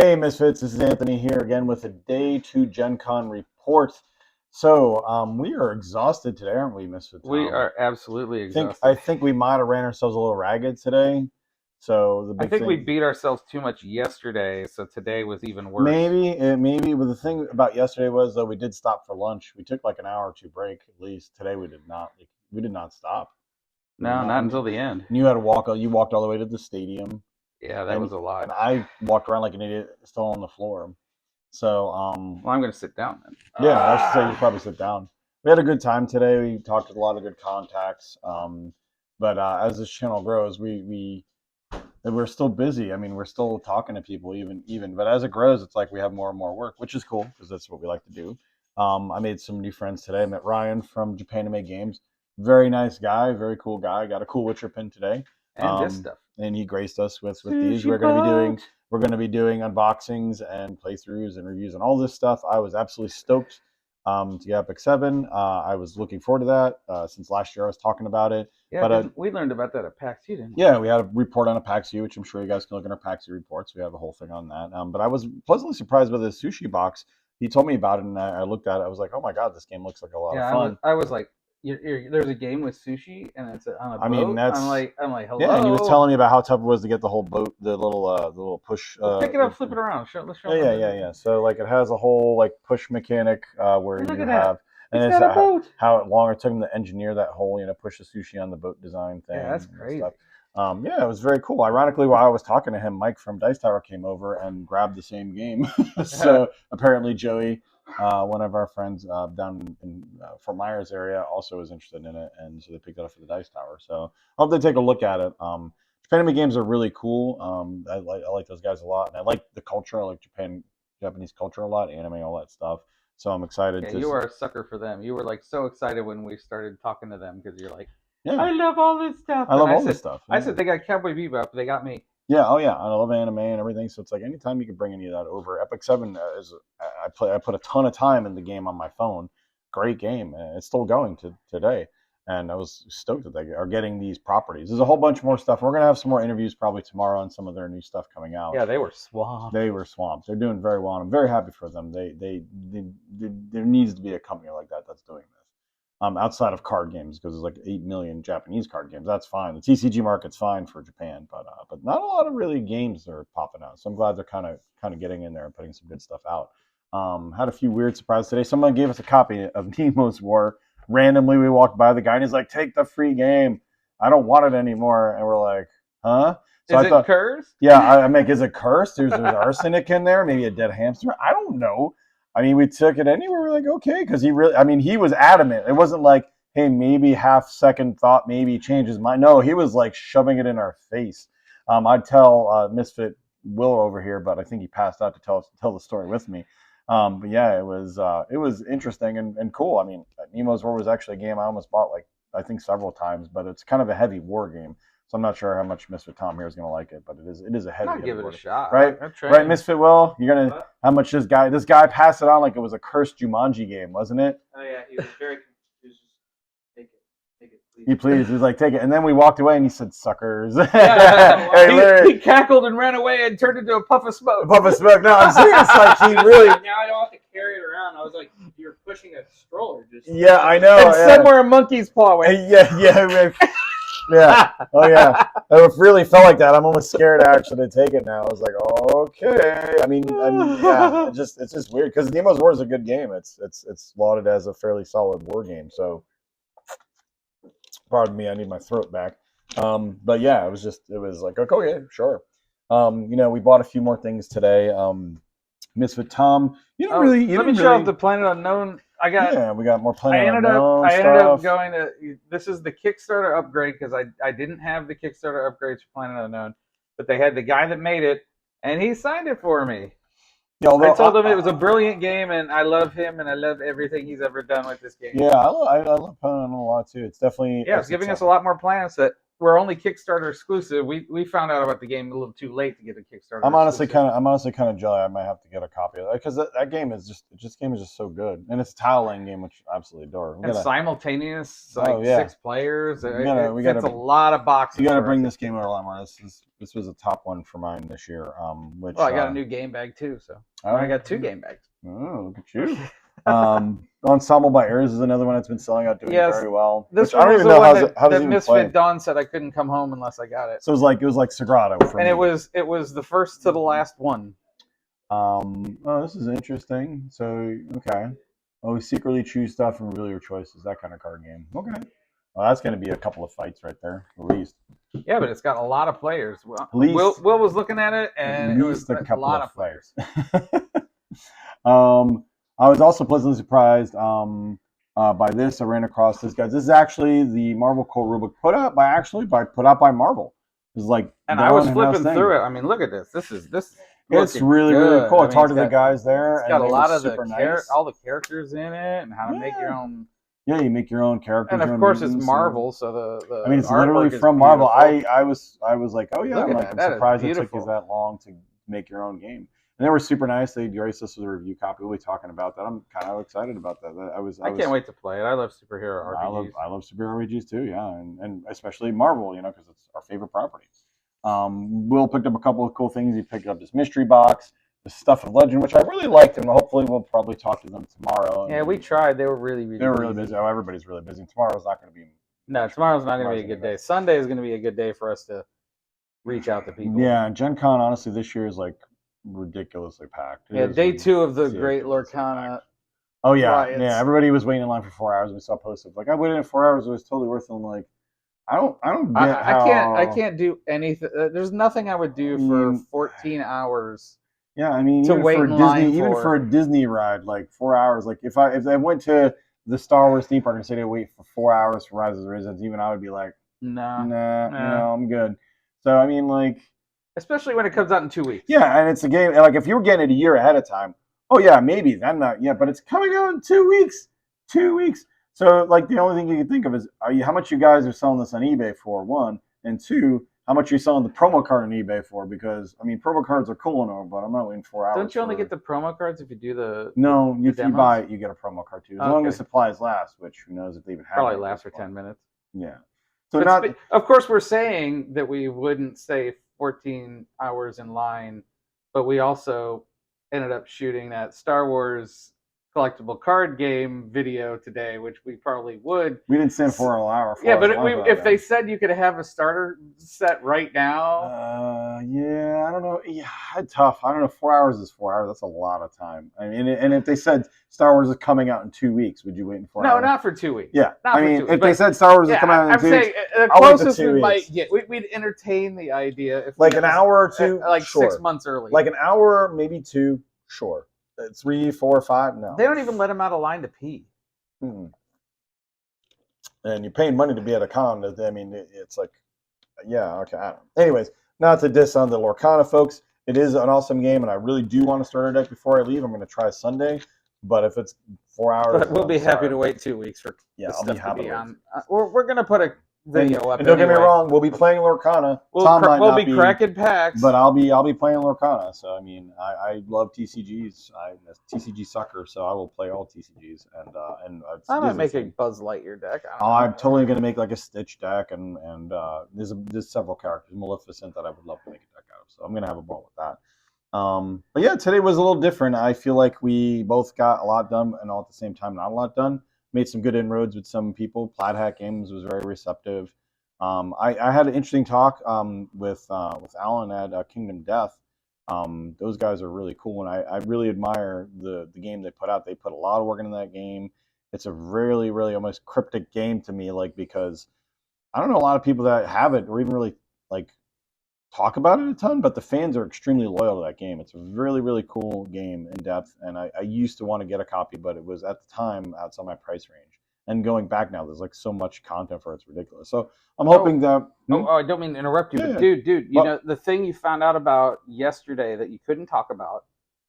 Hey, Misfits, this is Anthony here again with a Day 2 Gen Con report. So, we are exhausted today, aren't we, Misfits? We are absolutely I exhausted. think we might have ran ourselves a little ragged today. So, the I big think we thing, beat ourselves too much yesterday, so today was even worse. maybe, but the thing about yesterday was, though, we did stop for lunch. We took like an hour or two break, at least. Today we did not. We did not stop. We did No, not. not until the end. And you had to walk, you walked all the way to the stadium, Yeah, that and, was a lot. and I walked around like an idiot, still on the floor. So, Well, I'm going to sit down then. yeah, I should say you probably sit down. We had a good time today. We talked with a lot of good contacts. But as this channel grows, we're still busy. I mean, we're still talking to people, even. But as it grows, it's like we have more and more work, which is cool because that's what we like to do. I made some new friends today. I met Ryan from Japan to Make Games. Very nice guy, very cool guy. Got a cool Witcher pin today. And this stuff. And he graced us with these. Sushi We're going to be doing unboxings and playthroughs and reviews and all this stuff. I was absolutely stoked to get Epic 7. I was looking forward to that since last year I was talking about it. Yeah, but we learned about that at PAX U, didn't we? yeah, we had a report on a PAX U, which I'm sure you guys can look at our PAX U reports. We have a whole thing on that. But I was pleasantly surprised by the sushi box. He told me about it, and I looked at it. I was like, oh my God, this game looks like a lot of fun. I was like, there's a game with sushi, and it's on a boat. I mean, that's I'm like, hello. yeah. And he was telling me about how tough it was to get the whole boat, the little push. Pick it up, flip it around. Let's show. Yeah. So like, it has a whole like push mechanic where Look you at have, that. and It's got a boat. how long it took him to engineer that whole push the sushi on the boat design thing. Yeah, that's crazy. Yeah, it was very cool. Ironically, while I was talking to him, Mike from Dice Tower came over and grabbed the same game. So apparently Joey, one of our friends down in Fort Myers area, also was interested in it, and so they picked it up for the Dice Tower. So I hope they take a look at it. Japan games are really cool. I like those guys a lot, and I like the culture. I like Japanese culture a lot, anime, all that stuff. So I'm excited. Yeah, you are a sucker for them. You were like so excited when we started talking to them because you're like, yeah, I love all this stuff. I love all this stuff. Yeah. I said they got Cowboy Bebop. They got me. Yeah, oh yeah, I love anime and everything. So it's like anytime you can bring any of that over. Epic 7 is I put a ton of time in the game on my phone. Great game, and it's still going to today. And I was stoked that they are getting these properties. There's a whole bunch more stuff. We're gonna have some more interviews probably tomorrow on some of their new stuff coming out. Yeah, they were swamped. They're doing very well, and I'm very happy for them. There needs to be a company like that that's doing this. Outside of card games, because there's like 8 million Japanese card games. That's fine. The TCG market's fine for Japan, but not a lot of really games are popping out. So I'm glad they're kind of getting in there and putting some good stuff out. Had a few weird surprises today. Someone gave us a copy of Nemo's War. Randomly, we walked by the guy, and he's like, "Take the free game. I don't want it anymore." And we're like, "Huh?" So is it cursed? Yeah, I'm like, is it cursed? There's arsenic in there, maybe a dead hamster. I don't know. I mean, we took it anyway. We're like, okay, because he was adamant. It wasn't like, hey, maybe half second thought, maybe change his mind. No, he was like shoving it in our face. I'd tell Misfit Will over here, but I think he passed out to tell the story with me. But yeah, it was interesting and cool. I mean, Nemo's War was actually a game I almost bought like I think several times, but it's kind of a heavy war game. So I'm not sure how much Misfit Tom here is going to like it, but it is a heavy. I'll give it a shot. Right, right, Misfit Will. You're gonna how much this guy passed it on like it was a cursed Jumanji game, wasn't it? Oh yeah, he was very confused. Take it, please. He was like, take it, and then we walked away, and he said, "Suckers." He cackled and ran away and turned into a puff of smoke. No, I'm serious. Like he really. Now I don't have to carry it around. I was like, you're pushing a stroller. Yeah, I know. And somewhere a monkey's paw went. Yeah. Yeah. Oh yeah. It really felt like that. I'm almost scared actually to take it now. I was like, okay. I mean, yeah. It's just weird because Nemo's War is a good game. It's lauded as a fairly solid war game. So, pardon me, I need my throat back. But yeah, it was like, okay, sure. We bought a few more things today. Misfit Tom, let me show off the Planet Unknown. We got more Planet Unknown. I ended up going to. This is the Kickstarter upgrade because I didn't have the Kickstarter upgrades for Planet Unknown, but they had the guy that made it, and he signed it for me. Yeah, I told him it was a brilliant game, and I love him, and I love everything he's ever done with this game. Yeah, I love Planet Unknown a lot too. It's definitely it's giving us a lot more planets that we're only Kickstarter exclusive. We found out about the game a little too late to get a Kickstarter. I'm honestly kind of jelly. I might have to get a copy of that because that game is just so good, and it's a tile laying game, which I absolutely adore. And simultaneous, 6 players. We got a lot of boxes. You got to bring this game over a lot more. This was a top one for mine this year. I got a new game bag too, so I got 2 game bags. Oh, look at you. Ensemble by Airs is another one that's been selling out, doing very well. This one was the one that Misfit Dawn said I couldn't come home unless I got it. So it was like Sagrado for me. And it was the first to the last one. This is interesting. So okay. We secretly choose stuff and reveal your choices. That kind of card game. Okay. Well, that's going to be a couple of fights right there, at least. Yeah, but it's got a lot of players. Will was looking at it, and it was a lot of players. I was also pleasantly surprised by this. I ran across this, guys. This is actually the Marvel Core rulebook put out by Marvel. It's like, and I was flipping through it. I mean, look at this. It's really really cool. It's hard to the guys there. It's got a lot of all the characters in it, and how to make your own. Yeah, you make your own characters. And of course, it's Marvel, so the it's literally from Marvel. I was like, oh yeah, I'm surprised it took you that long to make your own game. And they were super nice. They graced us with a review copy. We'll be talking about that. I'm kind of excited about that. I can't wait to play it. I love superhero RPGs. I love superhero RPGs too. Yeah, and especially Marvel. Because it's our favorite property. Will picked up a couple of cool things. He picked up this mystery box, the Stuff of Legend, which I really liked, and hopefully we'll probably talk to them tomorrow. Yeah, we tried. They were really busy. Oh, everybody's really busy. Tomorrow's not going to be. No, tomorrow's not going to be a good day. Sunday is going to be a good day for us to reach out to people. Yeah, Gen Con honestly this year is like ridiculously packed. Day 2 of the Great Lorcana. Oh yeah, riots. Yeah. Everybody was waiting in line for 4 hours. We saw posts of like, I waited in 4 hours. It was totally worth it. I'm like, I don't get I can't do anything. There's nothing I would do for 14 hours. Yeah, I mean, even for a Disney ride, like 4 hours. Like if I went to the Star Wars theme park and said I wait for 4 hours for Rise of the Resistance, even I would be like, nah, I'm good. So I mean, like. Especially when it comes out in 2 weeks. Yeah, and it's a game. Like if you were getting it a year ahead of time, oh yeah, maybe then not. Yeah, but it's coming out in 2 weeks. 2 weeks. So like the only thing you can think of is how much you guys are selling this on eBay for, 1, and 2, how much you're selling the promo card on eBay for? Because I mean, promo cards are cool and all, but I'm not waiting 4 hours. Don't you only get the promo cards if you do the? No, if you buy it, you get a promo card too, as long as supplies last. Which who knows if they even have. Probably lasts for 10 minutes. Yeah. So of course, we're saying that we wouldn't stay 14 hours in line, but we also ended up shooting that Star Wars collectible card game video today, which we probably would. We didn't stand for an hour. Yeah, but if they said you could have a starter set right now. Yeah, I don't know. Yeah, tough. I don't know. 4 hours is 4 hours. That's a lot of time. I mean, and if they said Star Wars is coming out in 2 weeks, would you wait in 4 hours? No, not for 2 weeks. Yeah, if they said Star Wars is coming out in 2 weeks, the closest we might get, we'd entertain the idea if like an hour or two, like sure. 6 months early, like an hour, maybe 2, sure. 3, 4, 5, no. They don't even let them out of line to pee. Mm-hmm. And you're paying money to be at a con. I mean, it's like, yeah, okay. I don't know. Anyways, not to diss on the Lorcana, folks. It is an awesome game, and I really do want to start a deck before I leave. I'm going to try Sunday, but if it's 4 hours, but we'll be happy to wait 2 weeks for I'll be happy to be on. We're going to put a video up. And don't get me wrong, we'll be playing Lorcana. We'll be cracking packs, but I'll be playing Lorcana. So I mean, I love TCGs. I'm a TCG sucker, so I will play all TCGs. And I might make a Buzz Lightyear deck. I'm totally gonna make like a Stitch deck, and there's several characters, Maleficent, that I would love to make a deck out of. So I'm gonna have a ball with that. But yeah, today was a little different. I feel like we both got a lot done, and all at the same time, not a lot done. Made some good inroads with some people. Plaid Hat Games was very receptive. I had an interesting talk with Alan at Kingdom Death. Those guys are really cool, and I really admire the game they put out. They put a lot of work into that game. It's a really, really almost cryptic game to me, like, because I don't know a lot of people that have it or even really like talk about it a ton, but the fans are extremely loyal to that game. It's a really, really cool game in depth, and I used to want to get a copy, but it was at the time outside my price range. And going back now, there's like so much content for it, it's ridiculous. So I'm hoping that. I don't mean to interrupt you, but dude, you know the thing you found out about yesterday that you couldn't talk about,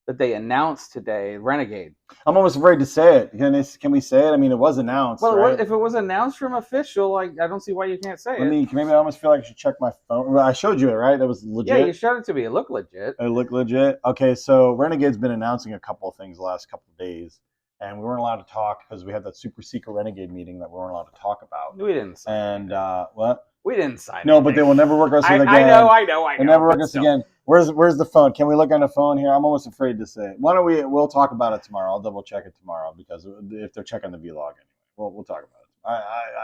that they announced today, Renegade. I'm almost afraid to say it. Can we say it? I mean, it was announced. Well, right? if it was announced from official, I don't see why you can't say it. Maybe I almost feel like I should check my phone. I showed you it, right? That was legit. Yeah, you showed it to me. It looked legit. It looked legit. Okay, so Renegade's been announcing a couple of things the last couple of days, and we weren't allowed to talk because we had that super secret Renegade meeting that we weren't allowed to talk about. We didn't sign And what? We didn't sign No, but they will never work us with again. I know. They'll never work us again. Where's the phone? Can we look on the phone here? I'm almost afraid to say it. Why don't we'll talk about it tomorrow. I'll double check it tomorrow because if they're checking the vlog anyway, we'll talk about it.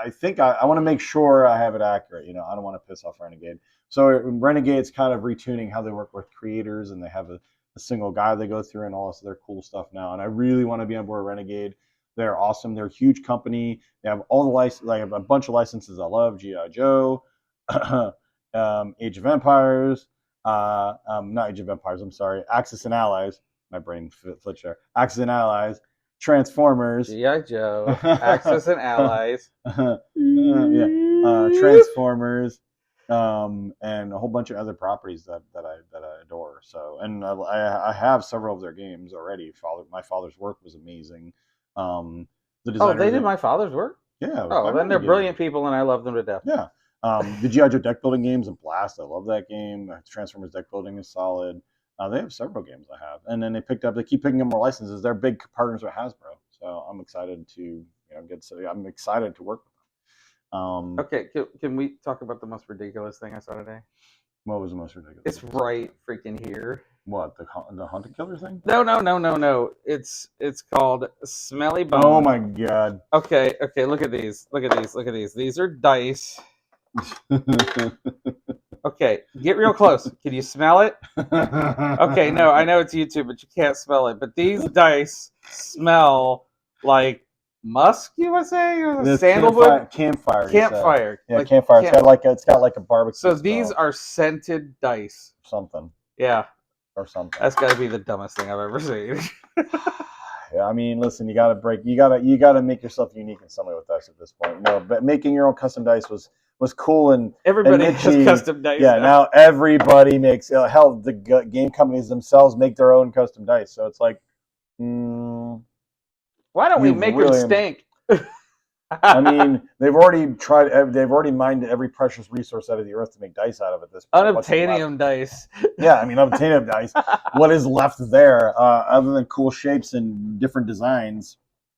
I think I want to make sure I have it accurate. I don't want to piss off Renegade. So Renegade's kind of retuning how they work with creators, and they have a single guide they go through and all this other cool stuff now. And I really want to be on board Renegade. They're awesome. They're a huge company. They have all the like a bunch of licenses I love. G.I. Joe, Age of Empires, not Age of Empires. I'm sorry, Axis and Allies. My brain flipped there. Axis and Allies, Transformers, G.I. Joe, Axis and Allies, Transformers, and a whole bunch of other properties that I adore. So, and I have several of their games already. My father's work was amazing. They did my father's work? Yeah. Oh, then they're brilliant people, and I love them to death. Yeah. The G.I. Joe deck building games and Blast. I love that game. Transformers deck building is solid. They have several games I have, and then they keep picking up more licenses. They're big partners with Hasbro, so I'm excited to I'm excited to work with them. Okay, can we talk about the most ridiculous thing I saw today? What was the most ridiculous? It's right freaking here. What, the hunted killer thing? No. It's called Smelly Bones. Oh my god. Okay. Look at these. These are dice. Okay, get real close. Can you smell it? Okay, no, I know it's YouTube, but you can't smell it. But these dice smell like musk, you would say? Or sandalwood? Campfire. Campfire. Yeah, like campfire. It's got like a barbecue. So these are scented dice. Something. Yeah. Or something. That's got to be the dumbest thing I've ever seen. Yeah, I mean, listen, you got to make yourself unique in some way with dice at this point. But making your own custom dice was cool and everybody and has custom dice. Yeah, now everybody makes hell. The game companies themselves make their own custom dice, so it's like, why don't we make them stink? I mean, they've already mined every precious resource out of the earth to make dice out of it. This unobtainium dice. Yeah, I mean, unobtainium dice. What is left there, other than cool shapes and different designs?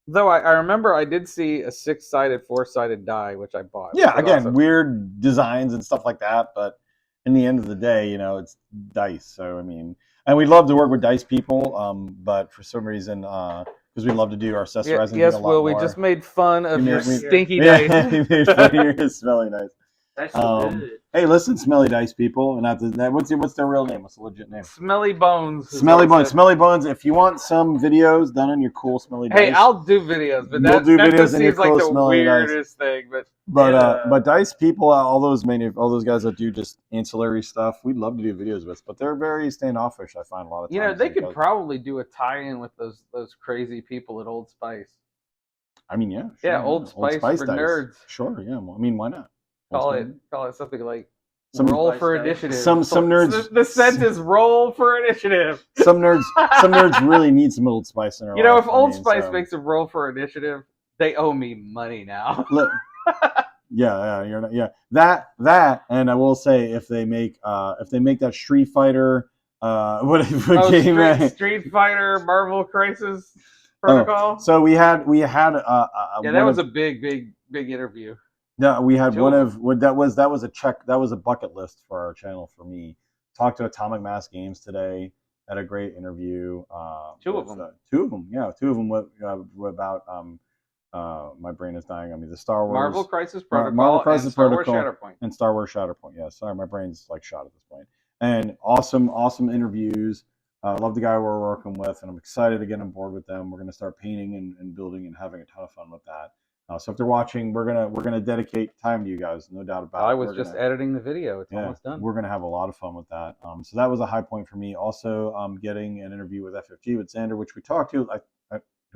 Though I remember I did see a 6-sided, 4-sided die, which I bought. Yeah, again, awesome. Weird designs and stuff like that, but in the end of the day, it's dice. So, I mean, and we love to work with dice people, but for some reason, because we love to do our accessorizing. Yes, Will, we just made fun of your stinky dice. We made fun of your smelly dice. That's good. Hey, listen, Smelly Dice people, and what's their real name? What's the legit name? Smelly Bones. Smelly Bones. If you want some videos done on your cool Smelly Dice, hey, I'll do videos, but that just seems like the weirdest thing. But Dice people, all those guys that do just ancillary stuff, we'd love to do videos with, but they're very standoffish. I find a lot of times. They could probably do a tie-in with those crazy people at Old Spice. I mean, yeah. Sure, yeah, Old Spice for Dice. nerds. Sure, yeah. Well, I mean, why not? Call it something like roll for initiative. Some nerds. The scent is roll for initiative. Some nerds really need some Old Spice in their life. If Old Spice makes a roll for initiative, they owe me money now. Look, that, and I will say if they make that Street Fighter, Street Fighter Marvel Crisis Protocol. So we had that was a big interview. Yeah, we had that was a bucket list for our channel for me. Talked to Atomic Mass Games today. Had a great interview. Two of them. Yeah, two of them. About my brain is dying on me. The Star Wars Marvel Crisis Protocol, and Star Wars Shatterpoint. And Star Wars Shatterpoint. Yeah, sorry, my brain's like shot at this point. And awesome interviews. Love the guy we're working with, and I'm excited to get on board with them. We're going to start painting and building and having a ton of fun with that. So if they're watching, we're gonna dedicate time to you guys, no doubt about it. I was just editing the video; it's almost done. We're gonna have a lot of fun with that. So that was a high point for me. Also, getting an interview with FFG with Xander, which we talked to.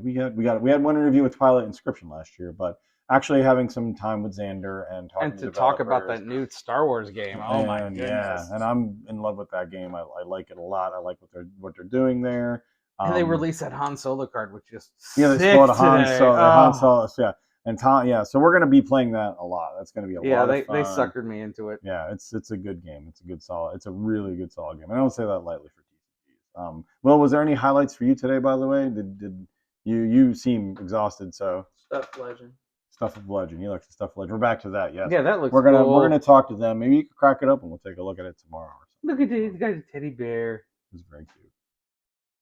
We had one interview with Twilight Inscription last year, but actually having some time with Xander and talk about that new Star Wars game. Oh my goodness! Yeah, and I'm in love with that game. I like it a lot. I like what they're doing there. And they released that Han Solo card, which is they sick spoiled Han today. Solo. Han Solo, yeah. And Tom, yeah, so we're gonna be playing that a lot. That's gonna be a lot of fun. They suckered me into it. Yeah, it's a good game. It's a good solid. It's a really good solid game. I don't say that lightly for TCGs. Well, was there any highlights for you today? By the way, did you seem exhausted? So Stuff Legend. Stuff of Legend. You like the Stuff of Legend. We're back to that. Yes. Yeah, that looks. We're cool. gonna talk to them. Maybe you can crack it up and we'll take a look at it tomorrow. Look at this guy's a teddy bear. It's very cute.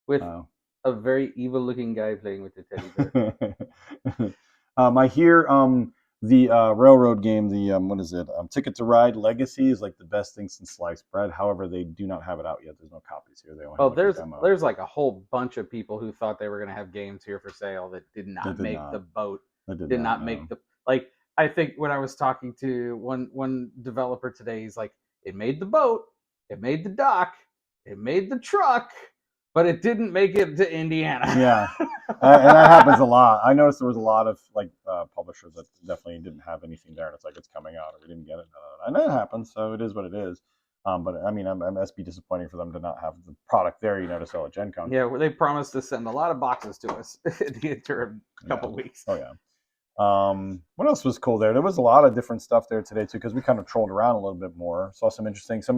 With a very evil-looking guy playing with the teddy bear. I hear the railroad game, the what is it? Ticket to Ride Legacy is like the best thing since sliced bread. However, they do not have it out yet. There's no copies here. They only have a demo. There's like a whole bunch of people who thought they were going to have games here for sale that did not make the boat. Did not make the like. I think when I was talking to one developer today, he's like, it made the boat, it made the dock, it made the truck, but it didn't make it to Indiana. Yeah, and that happens a lot. I noticed there was a lot of like publishers that definitely didn't have anything there, and it's like it's coming out, or we didn't get it. I know it happens, so it is what it is. But I mean, it must be disappointing for them to not have the product there, to sell at Gen Con. Yeah, well, they promised to send a lot of boxes to us in the interim couple weeks. Oh yeah. What else was cool there? There was a lot of different stuff there today too, because we kind of trolled around a little bit more. Saw some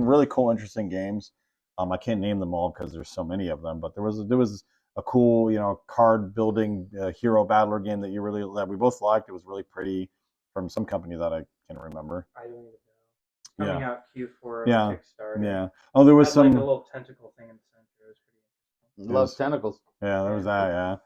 really cool, interesting games. I can't name them all because there's so many of them, but there was a cool, card building hero battler game that we both liked. It was really pretty from some company that I can't remember. I don't even know. Coming out Q4 Kickstarter. Yeah. Oh, there was some like a little tentacle thing in the center. It was pretty interesting. Loves tentacles. Yeah, there was that. Yeah.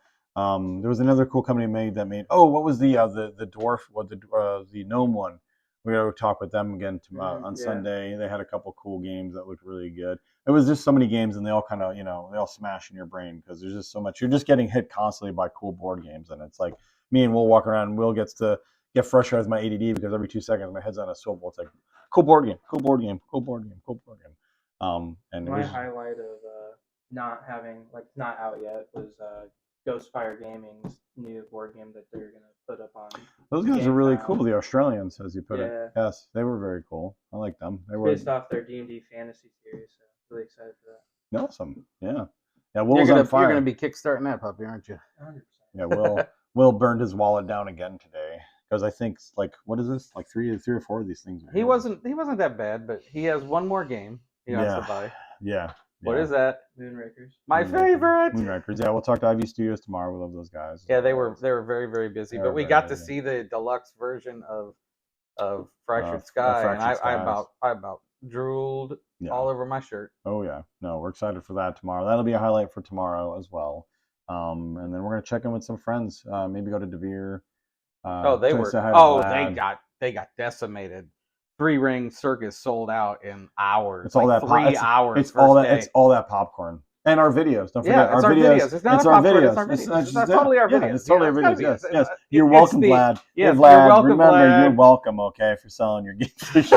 There was another cool company made. Oh, what was the dwarf? What the gnome one? We got to talk with them again on Sunday. They had a couple cool games that looked really good. It was just so many games, and they all kind of, they all smash in your brain because there's just so much. You're just getting hit constantly by cool board games, and it's like me and Will walk around, and Will gets to get frustrated with my ADD because every 2 seconds my head's on a swivel. It's like cool board game, cool board game, cool board game, cool board game. And my highlight of not out yet was Ghostfire Gaming's new board game that they're gonna put up on. Those guys are really cool. The Australians, as you put it. Yes, they were very cool. I like them. They were based off their D&D fantasy series. So really excited for that. Awesome. Yeah. Yeah. Will's on fire. You're gonna be kickstarting that puppy, aren't you? 100%. Yeah. Will burned his wallet down again today because I think what is this? Like three or four of these things. He wasn't that bad, but he has one more game he wants to buy. Yeah. What is that? Moonrakers. My favorite. Moonrakers. Yeah, we'll talk to IV Studios tomorrow. We love those guys. Yeah, they were very, very busy, but we got to see the deluxe version of Fractured Sky, and I about drooled all over my shirt. Oh yeah, no, we're excited for that tomorrow. That'll be a highlight for tomorrow as well. And then we're gonna check in with some friends. Maybe go to DeVere. They got decimated. 3-ring circus sold out in hours. It's all that 3 hours. It's all that. It's all that popcorn and our videos. Don't forget our videos. It's not our videos. It's totally our videos. Yeah, it's totally our videos. Yes. You're welcome, Vlad. Yes, Vlad. You're welcome, remember, Vlad. You're welcome. Okay, for selling your games.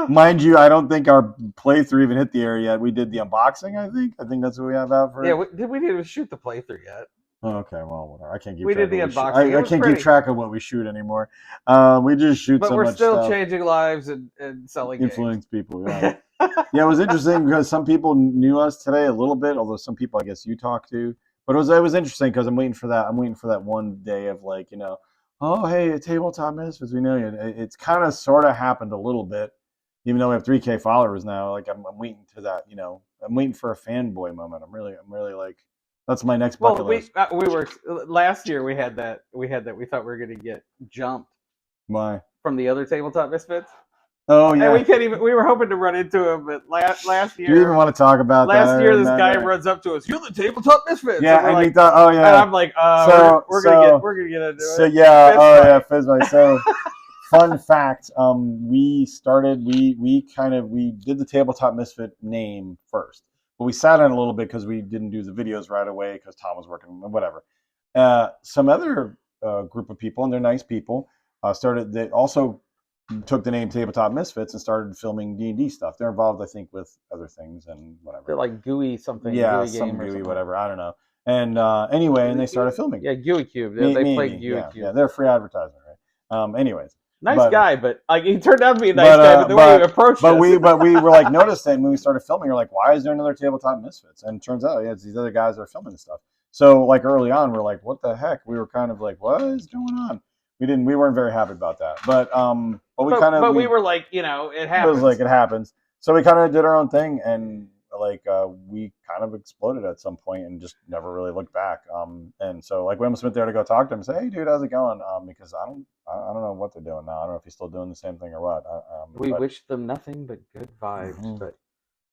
Mind you, I don't think our playthrough even hit the air yet. We did the unboxing. I think that's what we have out for. Yeah, we didn't even shoot the playthrough yet. Oh, okay, well, whatever. I can't keep. We did the unboxing. I can't keep track of what we shoot anymore. We just shoot. But we're still changing lives and selling. Influence people. Yeah. Yeah, it was interesting because some people knew us today a little bit, although some people I guess you talked to. But it was interesting because I'm waiting for that. I'm waiting for that one day of oh hey, Tabletop Misfits, we know you. It's kind of sort of happened a little bit, even though we have 3K followers now. Like I'm waiting to that. I'm waiting for a fanboy moment. I'm really like. That's my next bucket list. We were last year. We had that. We thought we were going to get jumped. Why? From the other Tabletop Misfits. Oh yeah. And we can't even. We were hoping to run into him, but last year. Do you even want to talk about that? Last year, this guy runs up to us. You're the Tabletop Misfits. Yeah, and we thought, oh yeah. And I'm like, we're gonna get into it. So yeah, Fizzbite. So fun fact, we did the Tabletop Misfit name first. But we sat on it a little bit because we didn't do the videos right away because Tom was working, whatever. Some other group of people, and they're nice people, they also took the name Tabletop Misfits and started filming D&D stuff. They're involved, I think, with other things and whatever. They're like GUI something. Yeah, GUI some GUI, whatever. I don't know. And anyway, and they started filming. Yeah, GUI Cube. They played GUI Cube. Yeah, they're free advertising, right? Anyways. Nice guy, but like he turned out to be a nice guy, but the way he approached us. We were like noticing when we started filming, you're like, why is there another Tabletop Misfits? And it turns out, it's these other guys that are filming this stuff. So like early on, we're like, what the heck? We were kind of like, what is going on? We weren't very happy about that. But we were like, it happens. It was like, it happens. So we kind of did our own thing, and like we kind of exploded at some point and just never really looked back. And so like we almost went there to go talk to him and say, hey dude, how's it going? Because I don't know what they're doing now. I don't know if he's still doing the same thing or what. We wish them nothing but good vibes, but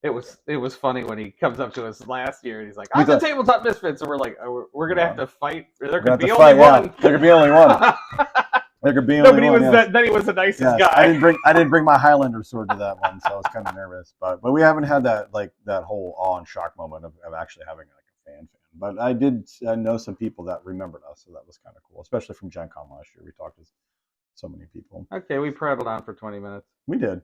it was funny when he comes up to us last year and he's like, I'm the Tabletop Misfits, and we're like, we're gonna have to fight. There could be only one. There could be only one. There could be only one. Then he was the nicest guy. I didn't bring my Highlander sword to that one, so I was kind of nervous. But we haven't had that whole awe and shock moment of actually having like a fan. But I did know some people that remembered us, so that was kind of cool, especially from Gen Con last year. We talked to so many people. Okay, we prattled on for 20 minutes. We did.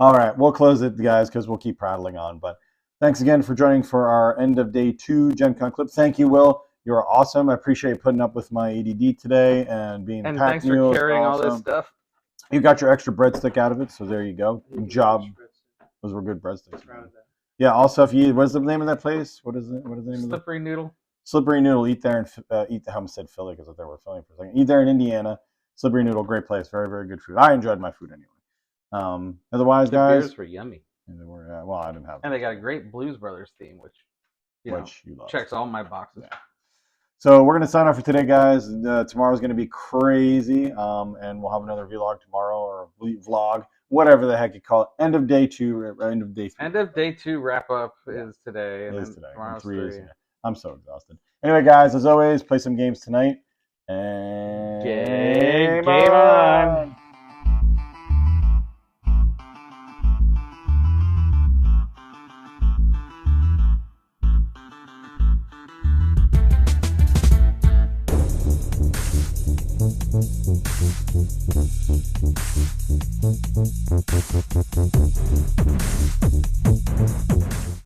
All right, we'll close it, guys, because we'll keep prattling on. But thanks again for joining for our end of day 2 Gen Con clip. Thank you, Will. You're awesome. I appreciate putting up with my ADD today and being and thanks for carrying all this stuff. You got your extra breadstick out of it, so there you go. Good job. Those were good breadsticks. Yeah. Also, what's the name of that place? What is it? What is the name of it? Slippery Noodle. Slippery Noodle. Eat there and eat. I almost said Philly because I thought we were filming for a second. Eat there in Indiana. Slippery Noodle, great place. Very, very good food. I enjoyed my food anyway. Otherwise, guys, beers were yummy. And they were, well, I didn't have. And they got a great Blues Brothers theme, which you love. Checks all my boxes. Yeah. So we're going to sign off for today, guys. Tomorrow's going to be crazy, and we'll have another vlog tomorrow, or vlog, whatever the heck you call it. End of day 2, end of day 3. End of day 2 wrap up is today. And is today. Tomorrow's 3. I'm so exhausted. Anyway, guys, as always, play some games tonight. And game on.